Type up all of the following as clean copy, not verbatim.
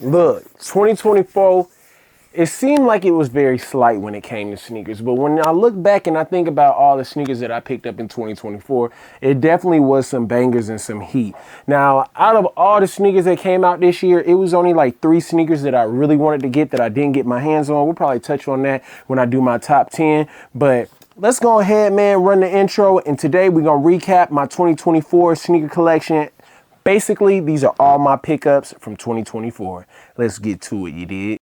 Look, 2024, it seemed like it was very slight when it came to sneakers, but when I look back and I think about all the sneakers that I picked up in 2024, it definitely was some bangers and some heat. Now, out of all the sneakers that came out this year, it was only like 3 sneakers that I really wanted to get that I didn't get my hands on. We'll probably touch on that when I do my top 10, but let's go ahead, man, run the intro, and today we're gonna recap my 2024 sneaker collection. Basically, these are all my pickups from 2024. Let's get to it, you dig?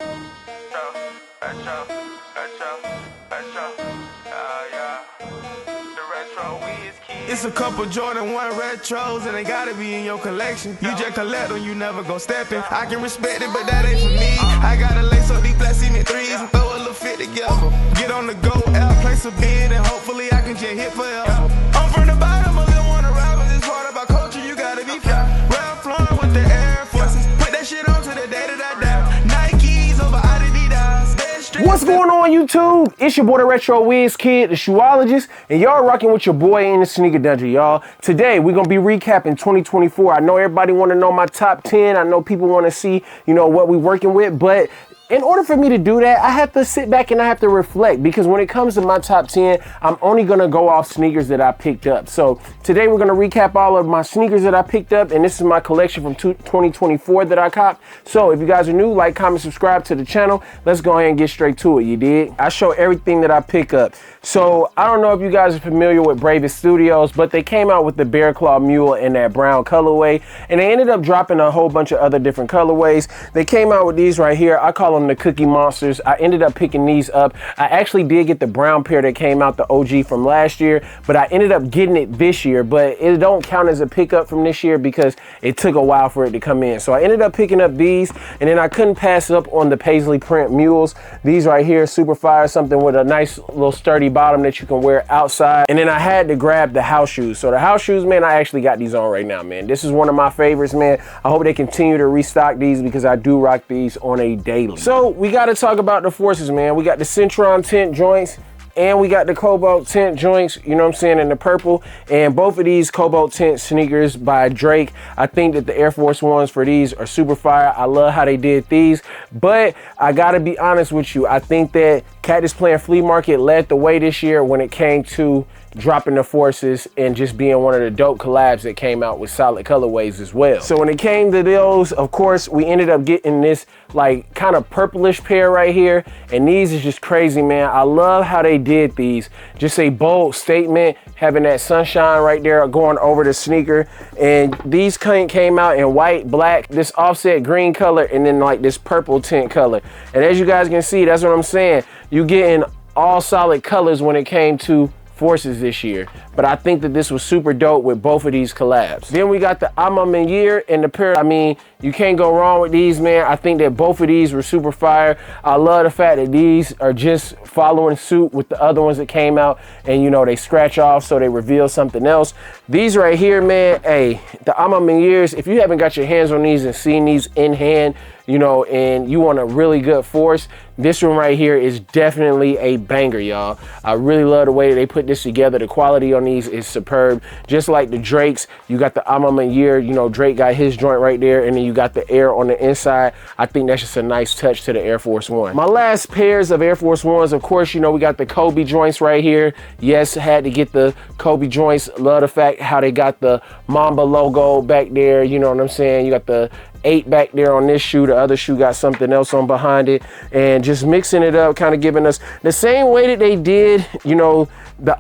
It's a couple Jordan 1 retros and they gotta be in your collection. You just collect them, you never go stepping. I can respect it, but that ain't for me. I gotta lace up these black cement 3s and throw a little fit together. Get on the go, out, place a bid, and hopefully I can just hit forever. I'm from the bottom, a little one arrival. This part about culture, you gotta be fair. Ralph flowing with the Air Forces. Put that shit on to the day that I die. Nikes over Adidas. What's going on, YouTube? It's your boy, DaRetroWizKid, the shoeologist, and y'all rocking with your boy in the sneaker dungeon, y'all. Today, we're gonna be recapping 2024. I know everybody wanna know my top 10. I know people wanna see, what we working with, but in order for me to do that, I have to sit back and I have to reflect, because when it comes to my top 10, I'm only gonna go off sneakers that I picked up. So today we're gonna recap all of my sneakers that I picked up, and this is my collection from 2024 that I copped. So if you guys are new, like, comment, subscribe to the channel. Let's go ahead and get straight to it, you dig? I show everything that I pick up. So I don't know if you guys are familiar with Brav Studios, but they came out with the Bear Claw Mule in that brown colorway, and they ended up dropping a whole bunch of other different colorways. They came out with these right here. I call them the Cookie Monsters. I ended up picking these up. I actually did get the brown pair that came out, the OG from last year, but I ended up getting it this year, but it don't count as a pickup from this year because it took a while for it to come in. So I ended up picking up these, and then I couldn't pass up on the paisley print mules. These right here, super fire, something with a nice little sturdy bottom that you can wear outside. And then I had to grab the house shoes. So the house shoes, man, I actually got these on right now, man. This is one of my favorites, man. I hope they continue to restock these because I do rock these on a daily. So we got to talk about the forces, man. We got the Centron tint joints, and we got the Cobalt tint joints, you know what I'm saying, in the purple. And both of these Cobalt tint sneakers by Drake, I think that the Air Force Ones for these are super fire. I love how they did these, but I gotta be honest with you. I think that Cactus Plant Flea Market led the way this year when it came to dropping the forces and just being one of the dope collabs that came out with solid colorways as well. So when it came to those, of course, we ended up getting this like kind of purplish pair right here, and these is just crazy, man. I love how they did these. Just a bold statement, having that sunshine right there going over the sneaker. And these came out in white, black, this offset green color, and then like this purple tint color. And as you guys can see, that's what I'm saying. You getting all solid colors when it came to forces this year, but I think that this was super dope with both of these collabs. Then we got the Yeezy and the pair. I mean, you can't go wrong with these, man. I think that both of these were super fire. I love the fact that these are just following suit with the other ones that came out, and they scratch off so they reveal something else. These right here, man, hey, the Yeezy, if you haven't got your hands on these and seen these in hand, and you want a really good force, this one right here is definitely a banger, y'all. I really love the way they put this together. The quality on these is superb. Just like the Drakes, you got the Yeezy, Drake got his joint right there, and then you got the Air on the inside. I think that's just a nice touch to the Air Force One. My last pairs of Air Force Ones, of course, we got the Kobe joints right here. Yes, had to get the Kobe joints. Love the fact how they got the Mamba logo back there, you know what I'm saying? You got the 8 back there on this shoe. The other shoe got something else on behind it, and just mixing it up, kind of giving us the same way that they did, the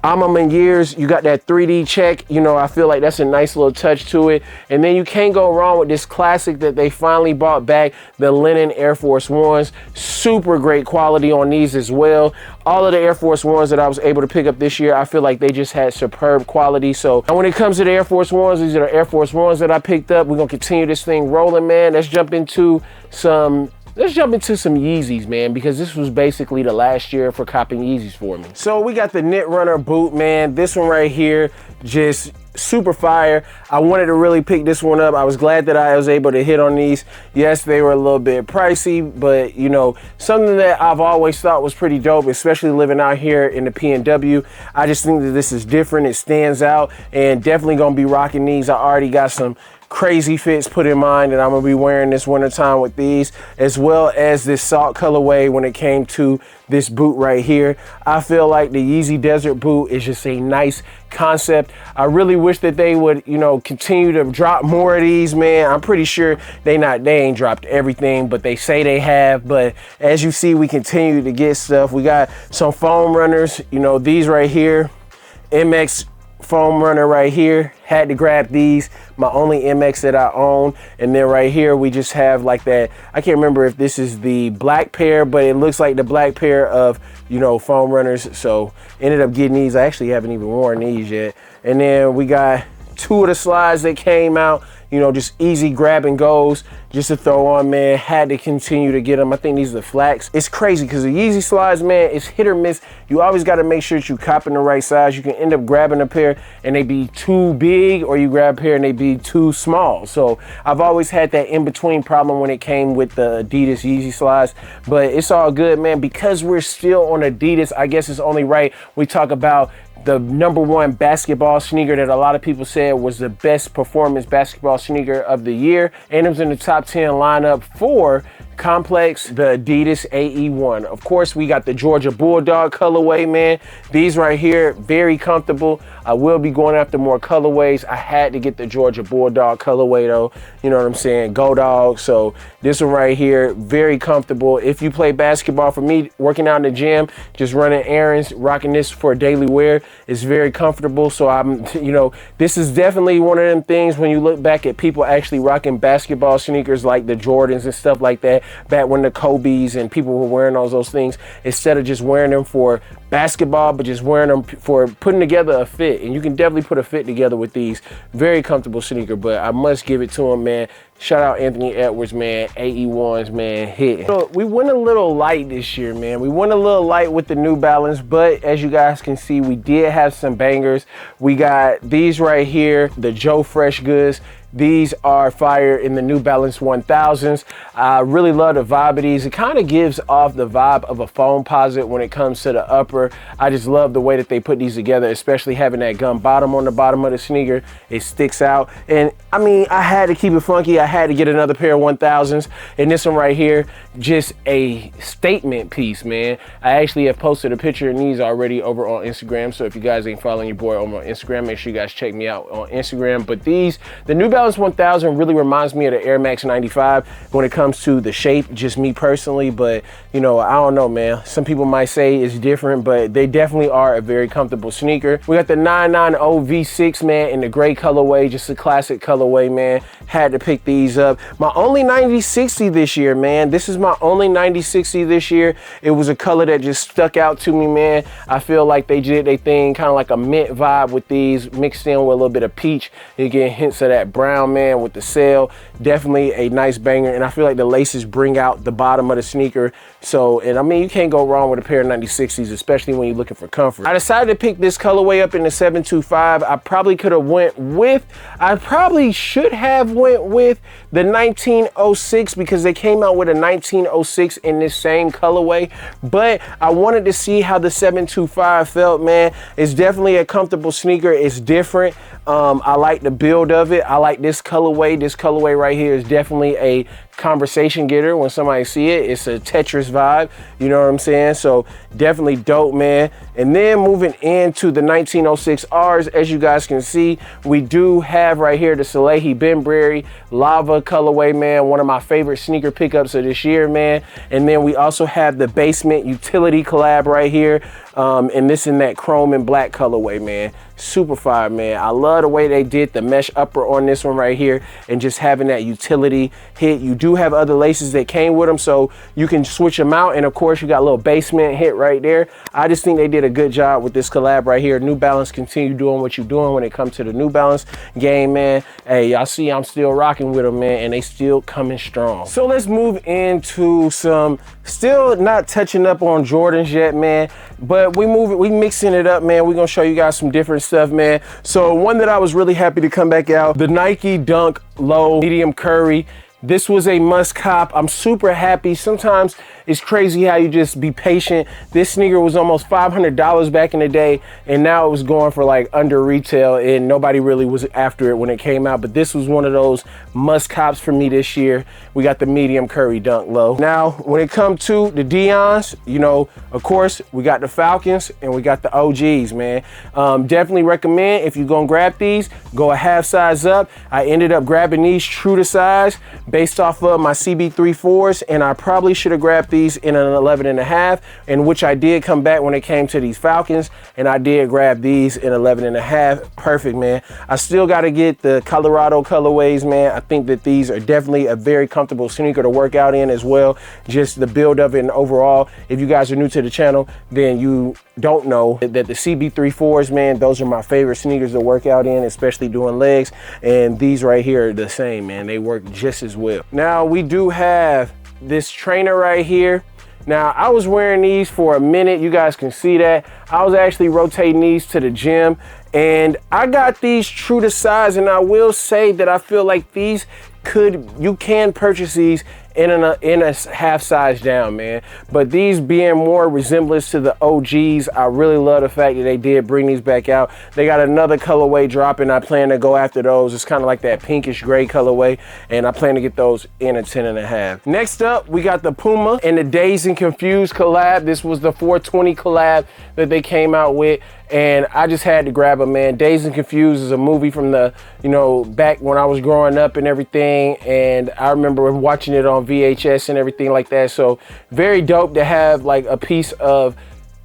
Yeezy. You got that 3D check. I feel like that's a nice little touch to it. And then you can't go wrong with this classic that they finally brought back, the linen Air Force Ones. Super great quality on these as well. All of the Air Force Ones that I was able to pick up this year, I feel like they just had superb quality. So when it comes to the Air Force Ones, these are the Air Force Ones that I picked up. We're gonna continue this thing rolling, man. Let's jump into some Yeezys, man, because this was basically the last year for copping Yeezys for me. So we got the Knit Runner boot, man. This one right here, just super fire. I wanted to really pick this one up. I was glad that I was able to hit on these. Yes, they were a little bit pricey, but something that I've always thought was pretty dope, especially living out here in the PNW. I just think that this is different. It stands out, and definitely gonna be rocking these. I already got some crazy fits put in mind that I'm gonna be wearing this wintertime with these, as well as this salt colorway when it came to this boot right here. I feel like the Yeezy Desert boot is just a nice concept. I really wish that they would, you know, continue to drop more of these, man. I'm pretty sure they ain't dropped everything, but they say they have. But as you see, we continue to get stuff. We got some foam runners, you know, these right here, MX foam runner right here. Had to grab these, my only MX that I own. And then right here we just have like that, I can't remember if this is the black pair, but it looks like the black pair of, you know, foam runners. So ended up getting these. I actually haven't even worn these yet. And then we got 2 of the slides that came out, you know, just easy grab and goes just to throw on, man. Had to continue to get them. I think these are the flats. It's crazy because the Yeezy slides, man, it's hit or miss. You always got to make sure that you copping the right size. You can end up grabbing a pair and they be too big, or you grab a pair and they be too small. So I've always had that in-between problem when it came with the Adidas Yeezy slides, but it's all good, man. Because we're still on Adidas, I guess it's only right we talk about the #1 basketball sneaker that a lot of people said was the best performance basketball sneaker of the year. And it was in the top 10 lineup for Complex, the Adidas AE1. Of course, we got the Georgia Bulldog colorway, man. These right here, very comfortable. I will be going after more colorways. I had to get the Georgia Bulldog colorway though. You know what I'm saying? Go Dog. So this one right here, very comfortable. If you play basketball, for me, working out in the gym, just running errands, rocking this for daily wear, it's very comfortable. So I'm, you know, this is definitely one of them things when you look back at people actually rocking basketball sneakers like the Jordans and stuff like that, back when the Kobe's and people were wearing all those things, instead of just wearing them for basketball, but just wearing them for putting together a fit. And you can definitely put a fit together with these. Very comfortable sneaker, but I must give it to him, man. Shout out Anthony Edwards, man. AE1s, man, hit. So we went a little light this year, man. We went a little light with the New Balance, but as you guys can see, we did have some bangers. We got these right here, the Joe Fresh goods. These are fire in the New Balance 1000s. I really love the vibe of these. It kind of gives off the vibe of a foamposite when it comes to the upper. I just love the way that they put these together, especially having that gum bottom on the bottom of the sneaker. It sticks out. And I mean, I had to keep it funky. I had to get another pair of 1000s. And this one right here, just a statement piece, man. I actually have posted a picture of these already over on Instagram. So if you guys ain't following your boy over on Instagram, make sure you guys check me out on Instagram. But these, the New Balance 1000 really reminds me of the Air Max 95 when it comes to the shape, just me personally. But you know, I don't know, man. Some people might say it's different, but they definitely are a very comfortable sneaker. We got the 990 V6, man, in the gray colorway, just a classic colorway, man. Had to pick these up. My only 9060 this year, man. This is my only 9060 this year. It was a color that just stuck out to me, man. I feel like they did their thing, kind of like a mint vibe with these, mixed in with a little bit of peach. You get hints of that brown, man, with the sail. Definitely a nice banger, and I feel like the laces bring out the bottom of the sneaker. So, and I mean, you can't go wrong with a pair of 9060s, especially when you're looking for comfort. I decided to pick this colorway up in the 725. I probably could have went with, I probably should have went with the 1906 because they came out with a 1906 in this same colorway, but I wanted to see how the 725 felt, man. It's definitely a comfortable sneaker. It's different. I like the build of it. I like this colorway. This colorway right here is definitely a conversation getter. When somebody see it, it's a Tetris vibe, you know what I'm saying? So definitely dope, man. And then moving into the 1906Rs, as you guys can see, we do have right here the Salehi Benberry Lava colorway, man. One of my favorite sneaker pickups of this year, man. And then we also have the Basement Utility collab right here. And this in that chrome and black colorway, man. Super fire, man. I love the way they did the mesh upper on this one right here, and just having that utility hit. You do have other laces that came with them, so you can switch them out. And of course, you got a little basement hit right there. I just think they did a good job with this collab right here. New Balance continue doing what you're doing when it comes to the New Balance game, man. Hey, y'all see I'm still rocking with them, man, and they still coming strong. So let's move into some, still not touching up on Jordans yet, man, but we mixing it up, man. We're gonna show you guys some different stuff, man. So one that I was really happy to come back out, the Nike Dunk Low Medium Curry. This was a must cop. I'm super happy. Sometimes it's crazy how you just be patient. This sneaker was almost $500 back in the day, and now it was going for like under retail, and nobody really was after it when it came out. But this was one of those must cops for me this year. We got the medium Curry Dunk Low. Now, when it comes to the Deons, you know, of course, we got the Falcons and we got the OGs, man. Definitely recommend, if you're gonna grab these, go a half size up. I ended up grabbing these true to size based off of my CB34s, and I probably should have grabbed these in an 11.5, in which I did come back when it came to these Falcons, and I did grab these in 11.5. Perfect, man. I still got to get the Colorado colorways, man. I think that these are definitely a very comfortable sneaker to work out in as well. Just the build of it, and overall, if you guys are new to the channel, then you don't know that the CB34s, man, those are my favorite sneakers to work out in, especially doing legs, and these right here are the same, man. They work just as well. Now, we do have this trainer right here. Now, I was wearing these for a minute. You guys can see that. I was actually rotating these to the gym, and I got these true to size, and I will say that I feel like these you can purchase these in a half size down, man. But these being more resemblance to the OGs, I really love the fact that they did bring these back out. They got another colorway dropping. I plan to go after those. It's kind of like that pinkish gray colorway, and I plan to get those in a 10.5. Next up, we got the Puma and the Dazed and Confused collab. This was the 420 collab that they came out with, and I just had to grab them, man. Dazed and Confused is a movie from the, you know, back when I was growing up and everything, and I remember watching it on VHS and everything like that. So very dope to have like a piece of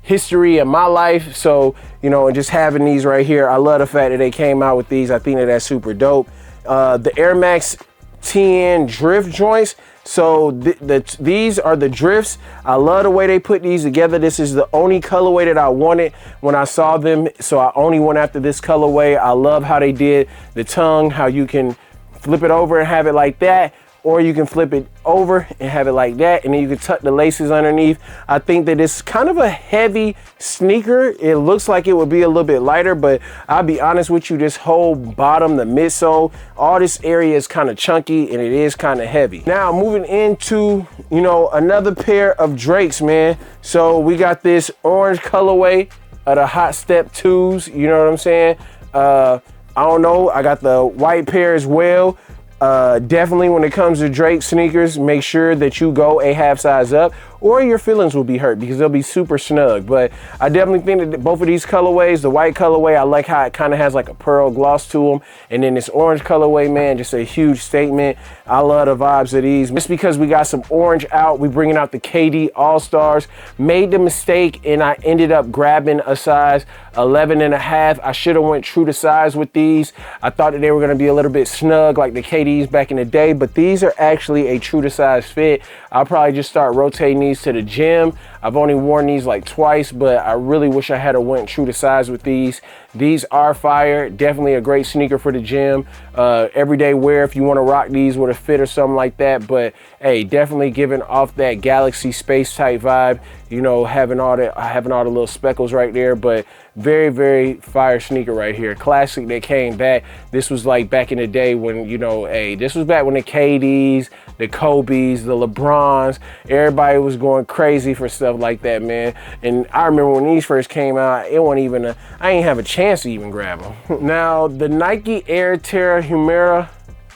history in my life. So, you know, and just having these right here, I love the fact that they came out with these. I think that that's super dope. The Air Max 10 drift joints. So these are the drifts. I love the way they put these together. This is the only colorway that I wanted when I saw them, so I only went after this colorway. I love how they did the tongue, how you can flip it over and have it like that, or you can flip it over and have it like that, and then you can tuck the laces underneath. I think that it's kind of a heavy sneaker. It looks like it would be a little bit lighter, but I'll be honest with you, this whole bottom, the midsole, all this area is kind of chunky and it is kind of heavy. Now moving into, you know, another pair of Drakes, man. So we got this orange colorway of the Hot Step 2s, you know what I'm saying? I don't know, I got the white pair as well. Definitely when it comes to Drake sneakers, make sure that you go a half size up, or your feelings will be hurt because they'll be super snug. But I definitely think that both of these colorways, the white colorway, I like how it kind of has like a pearl gloss to them, and then this orange colorway, man, just a huge statement. I love the vibes of these. Just because we got some orange out, we bringing out the KD All-Stars. Made the mistake and I ended up grabbing a size 11.5. I should have went true to size with these. I thought that they were going to be a little bit snug like the KDs back in the day, but these are actually a true to size fit. I'll probably just start rotating these to the gym. I've only worn these like twice, but I really wish I had went true to size with these. These are fire. Definitely a great sneaker for the gym. Everyday wear if you want to rock these with a fit or something like that. But hey, definitely giving off that galaxy space type vibe. You know, having all the little speckles right there. But very, very fire sneaker right here. Classic that came back. This was like back in the day when, you know, hey, this was back when the KDs, the Kobe's, the LeBrons, everybody was going crazy for stuff like that, man. And I remember when these first came out, it wasn't even I ain't have a chance to even grab them. Now, the Nike Air Terra Humera.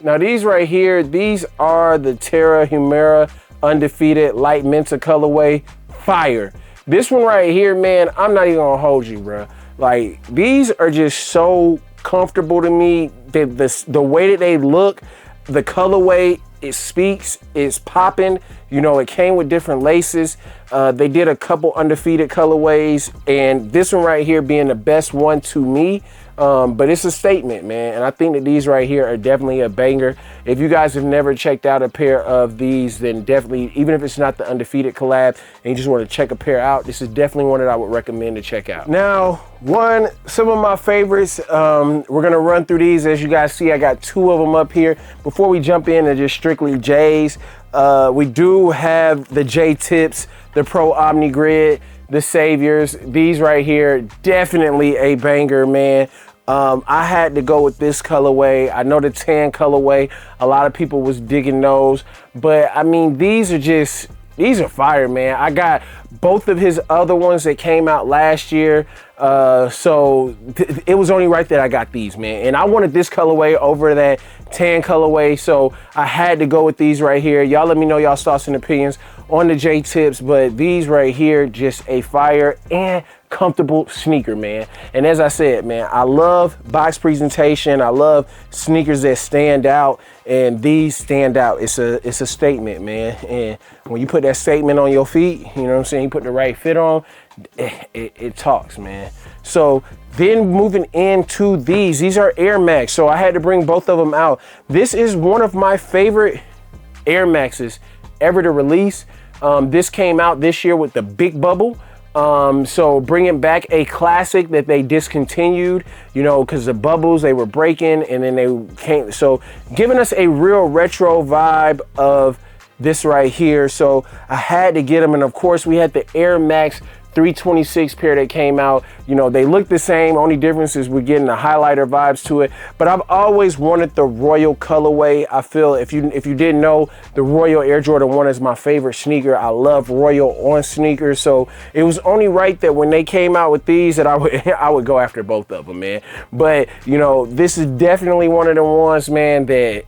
Now, these right here, these are the Terra Humera Undefeated Light Menta colorway. Fire. This one right here, man, I'm not even gonna hold you, bro. Like, these are just so comfortable to me. The way that they look, the colorway, it speaks, it's popping. You know, it came with different laces. They did a couple undefeated colorways, and this one right here being the best one to me. But it's a statement, man, and I think that these right here are definitely a banger. If you guys have never checked out a pair of these, then definitely, even if it's not the undefeated collab and you just want to check a pair out, this is definitely one that I would recommend to check out. Now, some of my favorites, we're gonna run through these. As you guys see, I got two of them up here. Before we jump into just strictly J's, we do have the J Tips, the Pro Omni Grid, the Saviors. These right here, definitely a banger, man. I had to go with this colorway. I know the tan colorway, a lot of people was digging those, but I mean, these are fire, man. I got both of his other ones that came out last year. So it was only right that I got these, man. And I wanted this colorway over that tan colorway, so I had to go with these right here. Y'all let me know y'all thoughts and opinions on the J tips, but these right here, just a fire and comfortable sneaker, man. And as I said, man, I love box presentation. I love sneakers that stand out, and these stand out. It's a statement, man. And when you put that statement on your feet, you know what I'm saying, you put the right fit on, it talks, man. So then moving into these are Air Max. So I had to bring both of them out. This is one of my favorite Air Maxes ever to release. This came out this year with the big bubble. So bringing back a classic that they discontinued, you know, because the bubbles, they were breaking, and then they came, so giving us a real retro vibe of this right here. So I had to get them, and of course we had the Air Max 326 pair that came out. You know, they look the same, only difference is we're getting the highlighter vibes to it, but I've always wanted the Royal colorway. I feel, if you didn't know, the Royal Air Jordan 1 is my favorite sneaker. I love Royal on sneakers, so it was only right that when they came out with these that I would go after both of them, man. But you know, this is definitely one of the ones, man, that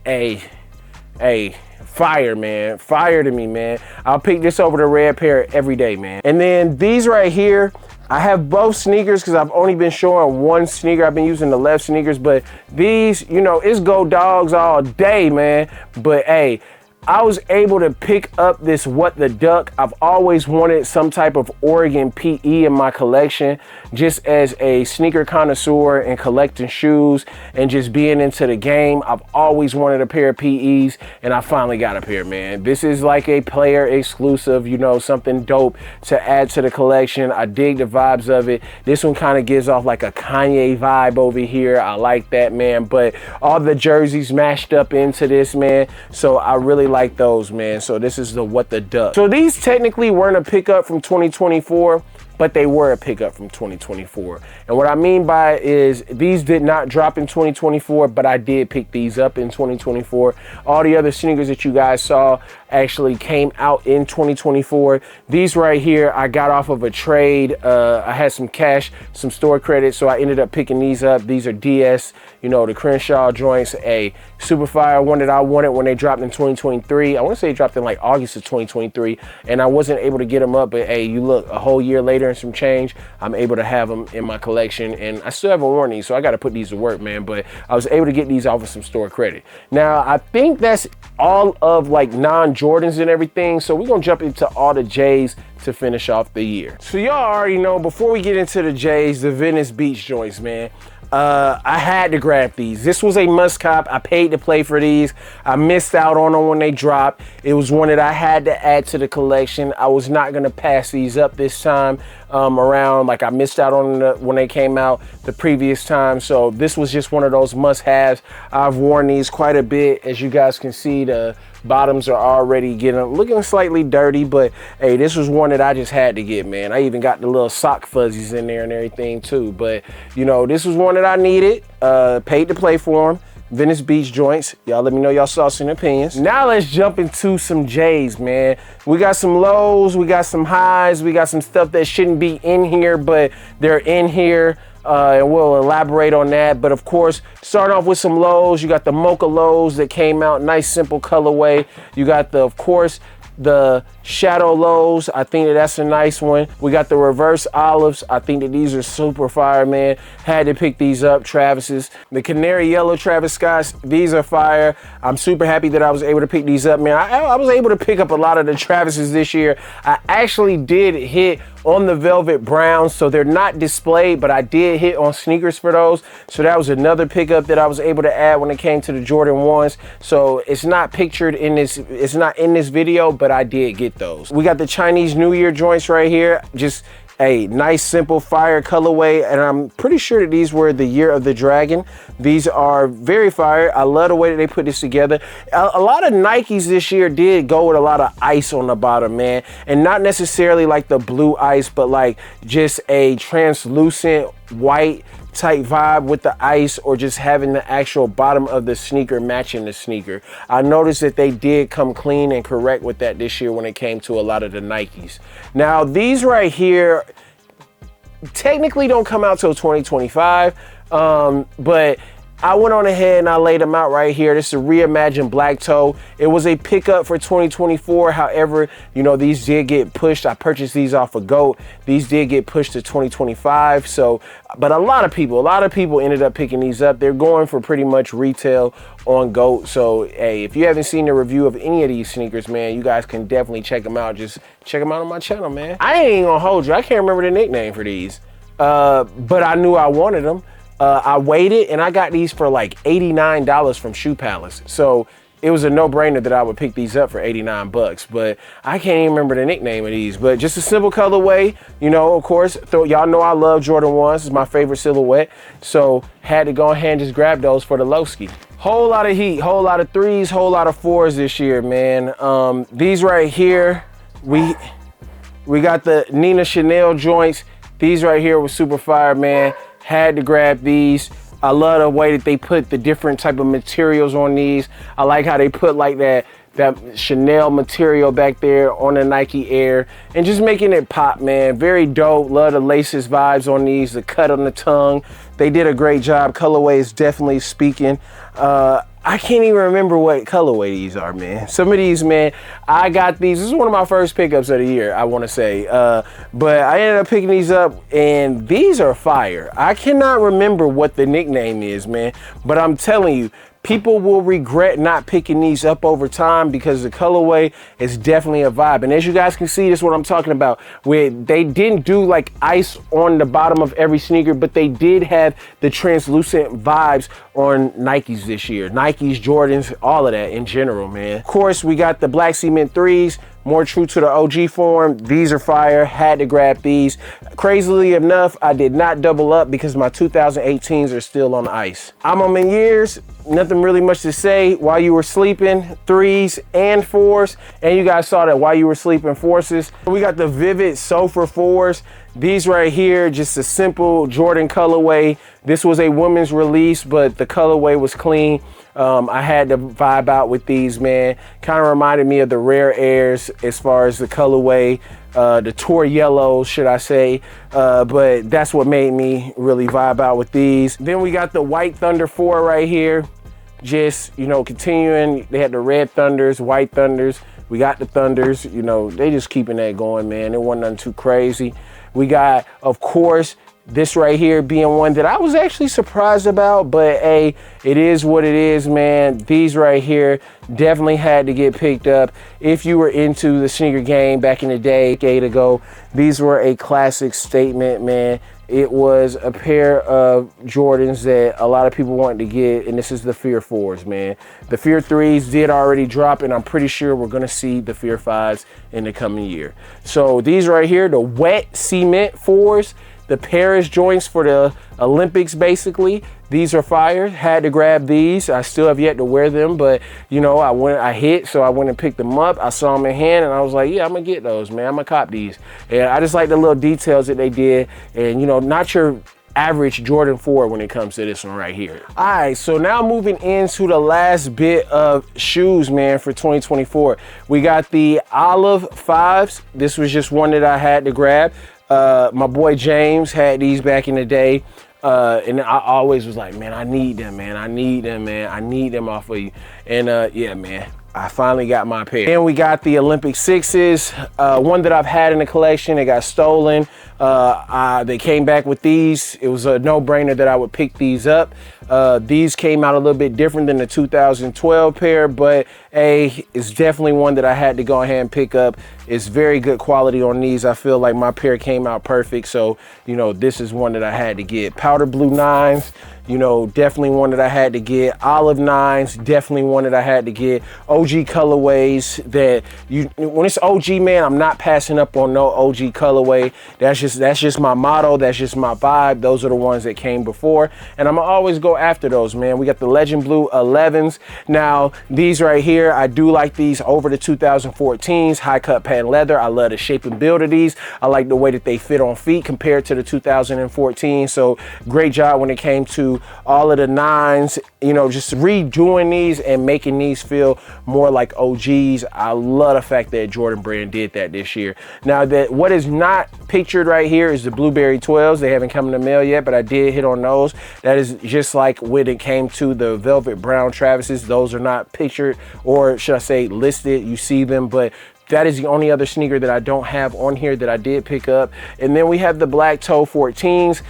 fire, man. Fire to me, man. I'll pick this over the red pair every day, man. And then these right here, I have both sneakers because I've only been showing one sneaker. I've been using the left sneakers, but these, you know, it's go dogs all day, man. But hey, I was able to pick up this What the Duck. I've always wanted some type of Oregon PE in my collection, just as a sneaker connoisseur and collecting shoes and just being into the game. I've always wanted a pair of PEs, and I finally got a pair, man. This is like a player exclusive, you know, something dope to add to the collection. I dig the vibes of it. This one kind of gives off like a Kanye vibe over here. I like that, man. But all the jerseys mashed up into this, man. So I really like those, man. So this is the What the Duck. So these technically weren't a pickup from 2024, but they were a pickup from 2024. And what I mean by it is these did not drop in 2024, but I did pick these up in 2024. All the other sneakers that you guys saw actually came out in 2024. These right here, I got off of a trade. I had some cash, some store credit, so I ended up picking these up. These are DS, you know, the Crenshaw joints, a super fire one that I wanted when they dropped in 2023. I want to say it dropped in like August of 2023, and I wasn't able to get them up, but hey, you look, a whole year later and some change, I'm able to have them in my collection, and I still haven't worn these, so I got to put these to work, man. But I was able to get these off of some store credit. Now, I think that's all of like non-Jordans and everything, so we're gonna jump into all the J's to finish off the year. So y'all already know, before we get into the J's, the Venice Beach joints, man, I had to grab these. This was a must cop. I paid to play for these. I missed out on them when they dropped. It was one that I had to add to the collection. I was not gonna pass these up this time around. Like, I missed out on when they came out the previous time. So this was just one of those must-haves. I've worn these quite a bit. As you guys can see, the bottoms are already looking slightly dirty, but hey, this was one that I just had to get, man. I even got the little sock fuzzies in there and everything too. But you know, this was one that I needed. Paid to play for them. Venice Beach joints. Y'all let me know y'all thoughts and opinions. Now let's jump into some J's, man. We got some lows, we got some highs, we got some stuff that shouldn't be in here, but they're in here. And we'll elaborate on that. But of course, start off with some lows. You got the mocha lows that came out, nice simple colorway. You got the, of course, the shadow lows. I think that's a nice one. We got the reverse olives. I think that these are super fire, man. Had to pick these up. Travis's, the canary yellow Travis Scott's, these are fire. I'm super happy that I was able to pick these up, man. I was able to pick up a lot of the Travis's this year. I actually did hit on the velvet browns, so they're not displayed, but I did hit on sneakers for those. So that was another pickup that I was able to add when it came to the Jordan 1s. So it's not pictured in this, it's not in this video, but I did get those. We got the Chinese New Year joints right here. Just a nice simple fire colorway, and I'm pretty sure that these were the Year of the Dragon. These are very fire. I love the way that they put this together. A lot of Nikes this year did go with a lot of ice on the bottom, man, and not necessarily like the blue ice, but like just a translucent white type vibe with the ice, or just having the actual bottom of the sneaker matching the sneaker. I noticed that they did come clean and correct with that this year when it came to a lot of the Nikes. Now these right here technically don't come out till 2025, but I went on ahead and I laid them out right here. This is a reimagined black toe. It was a pickup for 2024. However, you know, these did get pushed. I purchased these off of GOAT. These did get pushed to 2025. So, but a lot of people ended up picking these up. They're going for pretty much retail on GOAT. So, hey, if you haven't seen the review of any of these sneakers, man, you guys can definitely check them out. Just check them out on my channel, man. I ain't even gonna hold you. I can't remember the nickname for these, but I knew I wanted them. I waited and I got these for like $89 from Shoe Palace. So it was a no-brainer that I would pick these up for 89 bucks, but I can't even remember the nickname of these. But just a simple colorway, you know, of course, y'all know I love Jordan 1s. It's my favorite silhouette. So had to go ahead and just grab those for the Lowski. Whole lot of heat, whole lot of 3s, whole lot of 4s this year, man. These right here, we got the Nina Chanel joints. These right here were super fire, man. Had to grab these. I love the way that they put the different type of materials on these. I like how they put like that Chanel material back there on the Nike Air and just making it pop, man. Very dope. Love the laces vibes on these, the cut on the tongue. They did a great job. Colorway is definitely speaking. I can't even remember what colorway these are, man. Some of these, man, I got these. This is one of my first pickups of the year, I want to say. But I ended up picking these up, and these are fire. I cannot remember what the nickname is, man. But I'm telling you, people will regret not picking these up over time because the colorway is definitely a vibe. And as you guys can see, this is what I'm talking about, where they didn't do like ice on the bottom of every sneaker, but they did have the translucent vibes on Nikes this year. Nikes, Jordans, all of that in general, man. Of course, we got the black cement 3s. More true to the OG form. These are fire. Had to grab these. Crazily enough, I did not double up because my 2018s are still on ice. I'm on my years. Nothing really much to say. While you were sleeping, 3s and 4s. And you guys saw that while you were sleeping, 4s. We got the Vivid Sofa 4s. These right here, just a simple Jordan colorway. This was a women's release, but the colorway was clean. I had to vibe out with these, man. Kind of reminded me of the Rare Airs as far as the colorway, the Tour Yellows, should I say. But that's what made me really vibe out with these. Then we got the White Thunder 4 right here. Just, you know, continuing. They had the Red Thunders, White Thunders. We got the Thunders, you know, they just keeping that going, man. It wasn't nothing too crazy. We got, of course, this right here being one that I was actually surprised about, but hey, it is what it is, man. These right here definitely had to get picked up. If you were into the sneaker game back in the day, a decade ago, these were a classic statement, man. It was a pair of Jordans that a lot of people wanted to get, and this is the Fear 4s, man. The Fear 3s did already drop, and I'm pretty sure we're gonna see the Fear 5s in the coming year. So these right here, the wet cement 4s, the Paris joints for the Olympics, basically. These are fire. Had to grab these. I still have yet to wear them, but you know, I hit, so I went and picked them up. I saw them in hand, and I was like, yeah, I'm gonna get those, man. I'm gonna cop these. And I just like the little details that they did, and you know, not your average Jordan 4 when it comes to this one right here. All right, so now moving into the last bit of shoes, man, for 2024. We got the Olive 5s. This was just one that I had to grab. My boy James had these back in the day, and I always was like, man, I need them, man. I need them, man. I need them off of you. And yeah, man, I finally got my pair. And we got the Olympic 6s, one that I've had in the collection. It got stolen. They came back with these. It was a no-brainer that I would pick these up. These came out a little bit different than the 2012 pair, but it's definitely one that I had to go ahead and pick up. It's very good quality on these. I feel like my pair came out perfect, so you know, this is one that I had to get. Powder blue 9s, you know, definitely one that I had to get. Olive 9s, definitely one that I had to get. OG colorways that when it's OG, man, I'm not passing up on no OG colorway. That's that's just my motto. That's just my vibe. Those are the ones that came before, and I'm gonna always go after those, man. We got the Legend Blue 11s. Now these right here, I do like these over the 2014s. High cut patent leather. I love the shape and build of these. I like the way that they fit on feet compared to the 2014. So great job when it came to all of the 9s. You know, just redoing these and making these feel more like OGs. I love the fact that Jordan Brand did that this year. Now that what is not pictured right here is the Blueberry 12s. They haven't come in the mail yet, but I did hit on those. That is just like when it came to the Velvet Brown Travises. Those are not pictured, or should I say listed. You see them, but that is the only other sneaker that I don't have on here that I did pick up. And then we have the Black Toe 14s.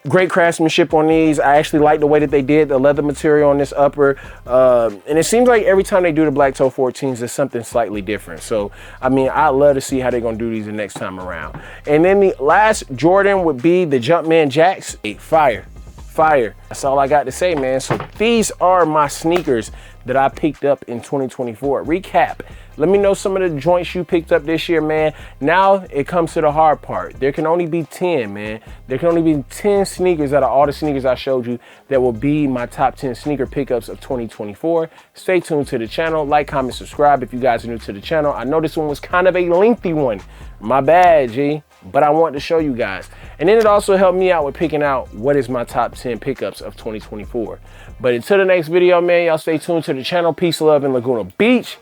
Great craftsmanship on these. I actually like the way that they did the leather material on this upper. And it seems like every time they do the Black Toe 14s, there's something slightly different. So, I mean, I'd love to see how they're going to do these the next time around. And then the last Jordan would be the Jumpman Jacks. Fire. Fire. That's all I got to say, man. So these are my sneakers that I picked up in 2024. Recap. Let me know some of the joints you picked up this year, man. Now it comes to the hard part. There can only be 10, man. There can only be 10 sneakers out of all the sneakers I showed you that will be my top 10 sneaker pickups of 2024. Stay tuned to the channel. Like, comment, subscribe if you guys are new to the channel. I know this one was kind of a lengthy one. My bad, G. But I want to show you guys. And then it also helped me out with picking out what is my top 10 pickups of 2024. But until the next video, man, y'all stay tuned to the channel. Peace, love, in Laguna Beach.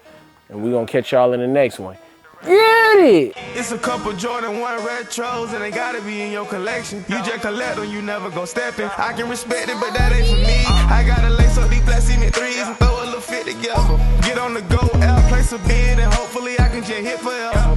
And we're going to catch y'all in the next one. Get it! It's a couple Jordan 1 retros and they gotta be in your collection. You just collect them, you never gon' step in. I can respect it, but that ain't for me. I gotta lace up these plastic 3s and throw a little fit together. Get on the go, out, place a bid, and hopefully I can just hit forever.